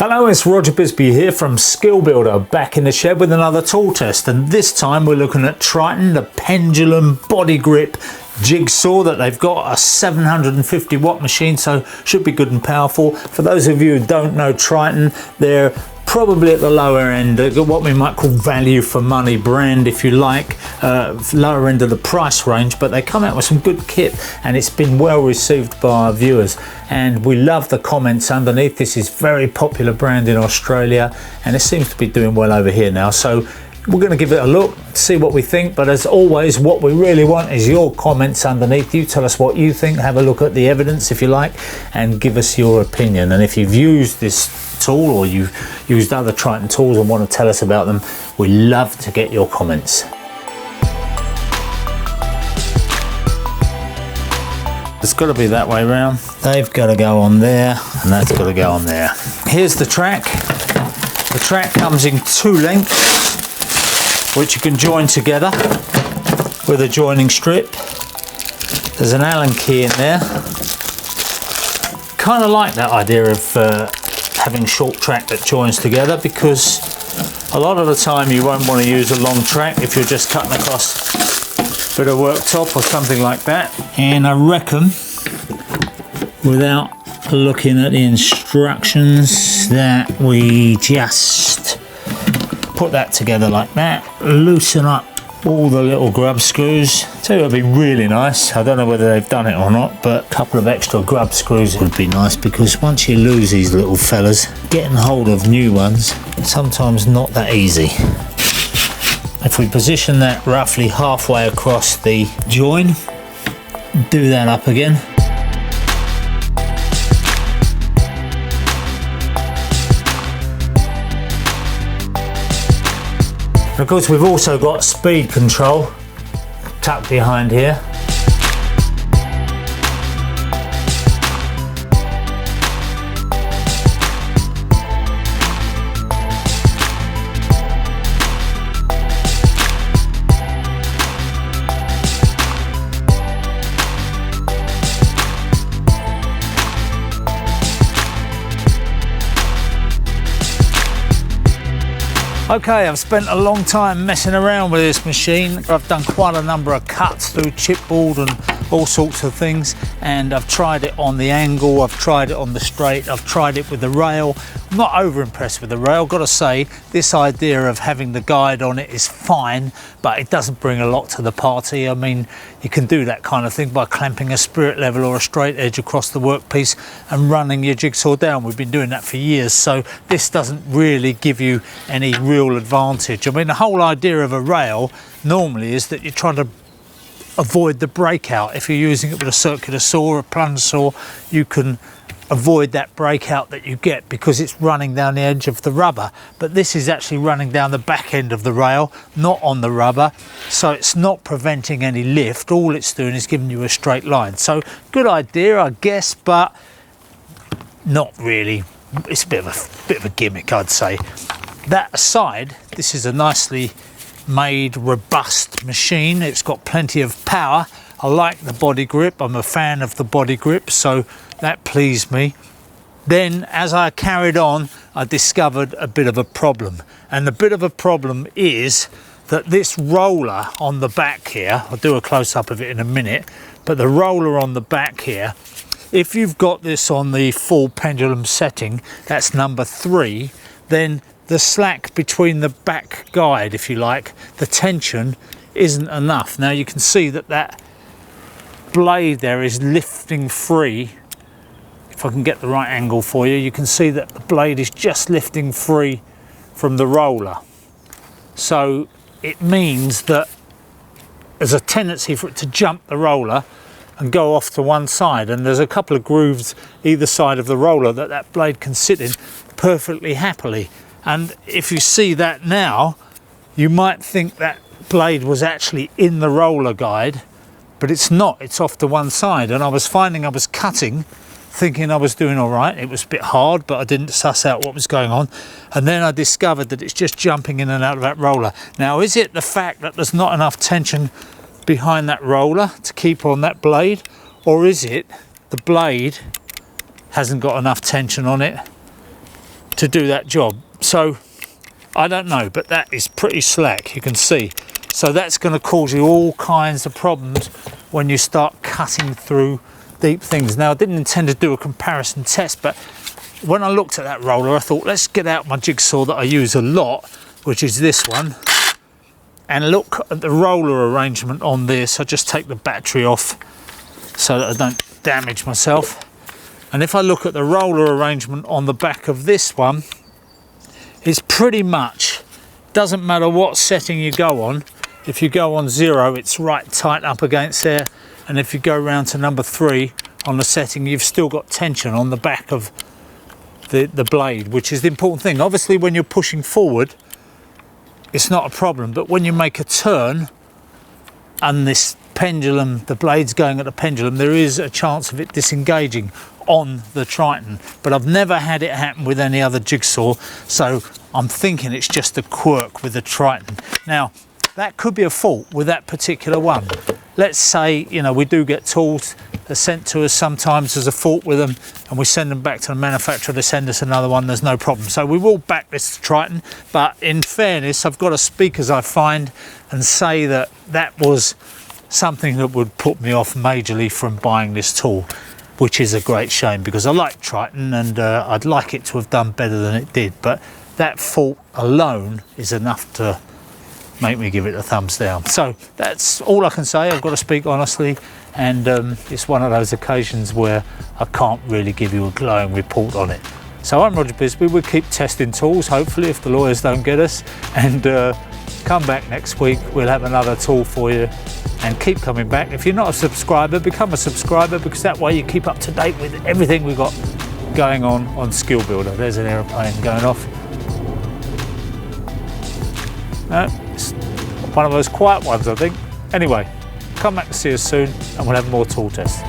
Hello, it's Roger Bisbee here from Skill Builder, back in the shed with another tool test, and this time we're looking at Triton, the Pendulum body grip jigsaw that they've got, a 750 watt machine, so should be good and powerful. For those of you who don't know Triton, they're probably at the lower end, what we might call value for money brand, if you like, lower end of the price range, but they come out with some good kit and it's been well received by our viewers, and we love the comments underneath. This is very popular brand in Australia and it seems to be doing well over here now, so we're going to give it a look, see what we think. But as always, what we really want is your comments underneath. You tell us what you think, have a look at the evidence if you like, and give us your opinion. And if you've used this tool or you've used other Triton tools and want to tell us about them, we love to get your comments. It's got to be that way round. They've got to go on there and that's got to go on there. Here's the track. The track comes in 2 lengths, which you can join together with a joining strip. There's an Allen key in there. Kind of like that idea of having short track that joins together, because a lot of the time you won't want to use a long track if you're just cutting across a bit of worktop or something like that. And I reckon, without looking at the instructions, that we just put that together like that, loosen up all the little grub screws. So it would be really nice, I don't know whether they've done it or not, but a couple of extra grub screws would be nice, because once you lose these little fellas, getting hold of new ones sometimes not that easy. If we position that roughly halfway across the join, do that up again. Of course, we've also got speed control tucked behind here. Okay, I've spent a long time messing around with this machine. I've done quite a number of cuts through chipboard and all sorts of things, and I've tried it on the angle, I've tried it on the straight, I've tried it with the rail. I'm not over impressed with the rail, got to say. This idea of having the guide on it is fine, but it doesn't bring a lot to the party. I mean, you can do that kind of thing by clamping a spirit level or a straight edge across the workpiece and running your jigsaw down. We've been doing that for years, so this doesn't really give you any real advantage. I mean, the whole idea of a rail normally is that you're trying to avoid the breakout. If you're using it with a circular saw or a plunge saw, you can avoid that breakout that you get because it's running down the edge of the rubber, but this is actually running down the back end of the rail, not on the rubber, so it's not preventing any lift. All it's doing is giving you a straight line. So good idea, I guess, but not really. It's a bit of a gimmick, I'd say. That aside, this is a nicely made, robust machine. It's got plenty of power. I like the body grip. I'm a fan of the body grip, so that pleased me. Then as I carried on, I discovered a bit of a problem, and the bit of a problem is that this roller on the back here, I'll do a close-up of it in a minute, but the roller on the back here, if you've got this on the full pendulum setting, that's number 3, then the slack between the back guide, if you like, the tension isn't enough. Now you can see that that blade there is lifting free. If I can get the right angle for you, you can see that the blade is just lifting free from the roller. So it means that there's a tendency for it to jump the roller and go off to one side, and there's a couple of grooves either side of the roller that that blade can sit in perfectly happily. And if you see that now, you might think that blade was actually in the roller guide, but it's not, it's off to one side. And I was finding I was cutting, thinking I was doing all right. It was a bit hard, but I didn't suss out what was going on. And then I discovered that it's just jumping in and out of that roller. Now, is it the fact that there's not enough tension behind that roller to keep on that blade, or is it the blade hasn't got enough tension on it to do that job. So I don't know, but that is pretty slack, you can see. So that's going to cause you all kinds of problems when you start cutting through deep things. Now, I didn't intend to do a comparison test, but when I looked at that roller, I thought, let's get out my jigsaw that I use a lot, which is this one, and look at the roller arrangement on this. I just take the battery off so that I don't damage myself. And if I look at the roller arrangement on the back of this one, it's pretty much, doesn't matter what setting you go on. If you go on 0, it's right tight up against there, and if you go round to number 3 on the setting, you've still got tension on the back of the blade, which is the important thing. Obviously, when you're pushing forward, it's not a problem, but when you make a turn and this pendulum, the blade's going at the pendulum, there is a chance of it disengaging on the Triton. But I've never had it happen with any other jigsaw, so I'm thinking it's just a quirk with the Triton. Now, that could be a fault with that particular one. Let's say, you know, we do get tools that are sent to us sometimes as a fault with them, and we send them back to the manufacturer, they send us another one, there's no problem. So we will back this Triton, but in fairness, I've got to speak as I find and say that that was something that would put me off majorly from buying this tool, which is a great shame because I like Triton and I'd like it to have done better than it did, but that fault alone is enough to make me give it a thumbs down. So that's all I can say. I've got to speak honestly, and it's one of those occasions where I can't really give you a glowing report on it. So I'm Roger Bisbee. We'll keep testing tools, hopefully, if the lawyers don't get us, and come back next week. We'll have another tool for you, and keep coming back. If you're not a subscriber, become a subscriber, because that way you keep up to date with everything we've got going on Skill Builder. There's an aeroplane going off. It's one of those quiet ones, I think. Anyway, come back to see us soon, and we'll have more tool tests.